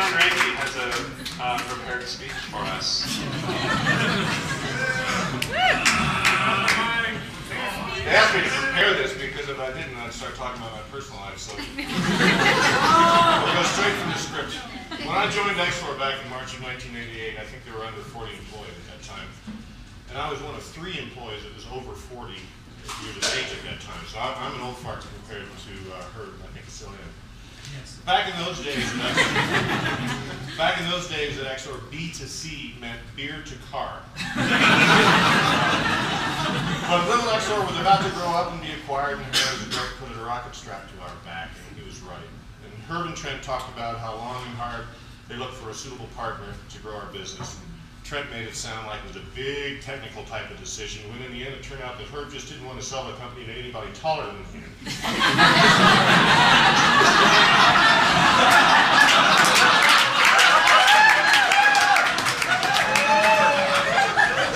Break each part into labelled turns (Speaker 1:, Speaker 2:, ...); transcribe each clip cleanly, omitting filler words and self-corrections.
Speaker 1: John Wrege has a prepared speech for us. They asked me to prepare this because if I didn't, I'd start talking about my personal life. So we'll go straight from the script. When I joined XOR back in March of 1988, I think there were under 40 employees at that time. And I was one of 3 employees that was over 40 years of age at that time. So I'm an old fart compared to Herb. I think I still am. Yes. Back in those days at XOR, B2C meant beer to car. But little XOR was about to grow up and be acquired, and there was a guy put a rocket strap to our back, and he was right. And Herb and Trent talked about how long and hard they looked for a suitable partner to grow our business. Trent made it sound like it was a big technical type of decision, when in the end it turned out that Herb just didn't want to sell the company to anybody taller than him.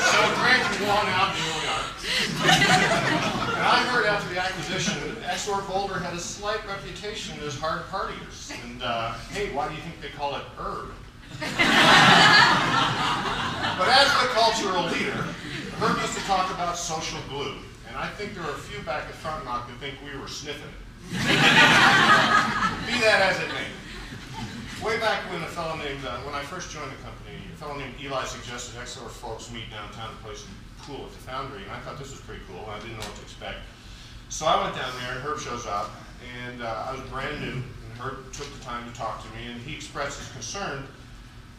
Speaker 1: So Grant was long out, and here we are. And I heard after the acquisition that XOR Boulder had a slight reputation as hard partiers. And hey, why do you think they call it Herb? But as the cultural leader, Herb used to talk about social glue, and I think there are a few back at Frontenac that think we were sniffing it. Be that as it may. Way back when when I first joined the company, a fellow named Eli suggested XOR folks meet downtown to play some pool at the Foundry, and I thought this was pretty cool, and I didn't know what to expect. So I went down there, and Herb shows up, and I was brand new, and Herb took the time to talk to me, and he expressed his concern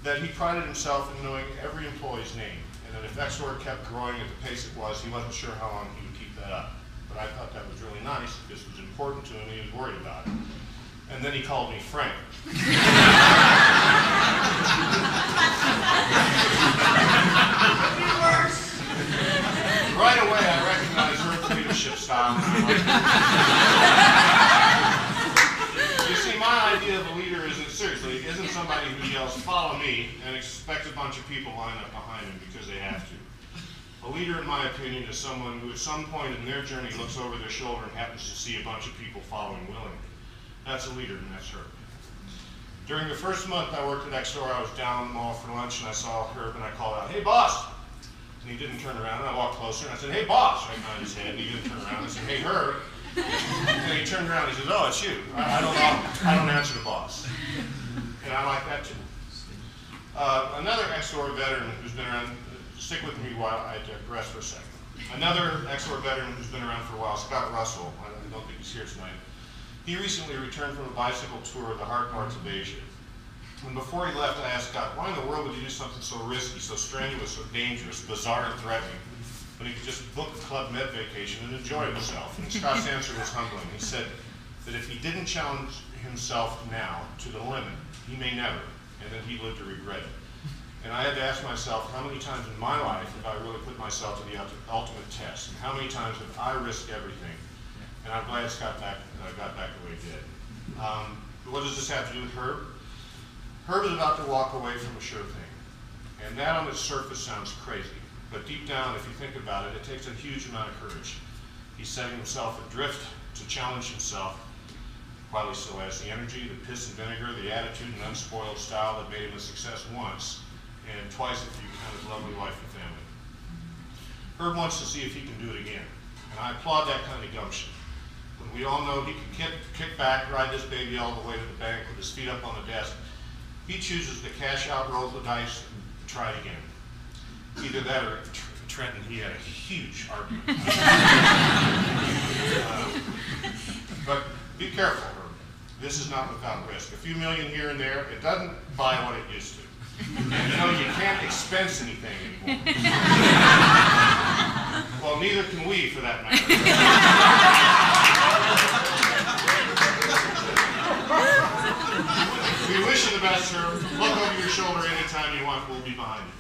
Speaker 1: that he prided himself in knowing every employee's name, and that if XOR kept growing at the pace it was, he wasn't sure how long he would keep that up. But I thought that was really nice. This was important to him, and he was worried about it. And then he called me Frank. Right away, I recognized Herb's leadership style. You see, my idea of a leader isn't somebody who yells, "Follow me," and expects a bunch of people line up behind him because they have to. A leader, in my opinion, is someone who at some point in their journey looks over their shoulder and happens to see a bunch of people following willingly. That's a leader, and that's Herb. During the first month I worked at XOR, I was down in the mall for lunch, and I saw Herb, and I called out, "Hey, boss!" And he didn't turn around, and I walked closer, and I said, "Hey, boss!" right behind his head, and he didn't turn around. I said, "Hey, Herb." And he turned around, and he says, "Oh, it's you. I don't answer to boss." And I like that too. Another XOR veteran who's been around, stick with me while I digress for a second. Another XOR veteran who's been around for a while, Scott Russell, I don't think he's here tonight. He recently returned from a bicycle tour of the hard parts of Asia. And before he left, I asked Scott, why in the world would he do something so risky, so strenuous, so dangerous, bizarre and threatening, when he could just book a Club Med vacation and enjoy himself? And Scott's answer was humbling. He said that if he didn't challenge himself now to the limit, he may never, and then he'd live to regret it. And I had to ask myself, how many times in my life have I really put myself to the ultimate test? And how many times have I risked everything? And I'm glad Scott got back the way he did. But what does this have to do with Herb? Herb is about to walk away from a sure thing. And that on its surface sounds crazy. But deep down, if you think about it, it takes a huge amount of courage. He's setting himself adrift to challenge himself while he still has the energy, the piss and vinegar, the attitude and unspoiled style that made him a success once, and twice if you count his lovely wife and family. Herb wants to see if he can do it again, and I applaud that kind of gumption. When we all know he can kick back, ride this baby all the way to the bank with his feet up on the desk, he chooses to cash out, roll the dice, and try it again. Either that or Trent and he had a huge argument. But be careful, Herb. This is not without risk. A few million here and there, it doesn't buy what it used to. And you know, you can't expense anything anymore. Well, neither can we, for that matter. We wish you the best, sir. Look over your shoulder anytime you want. We'll be behind you.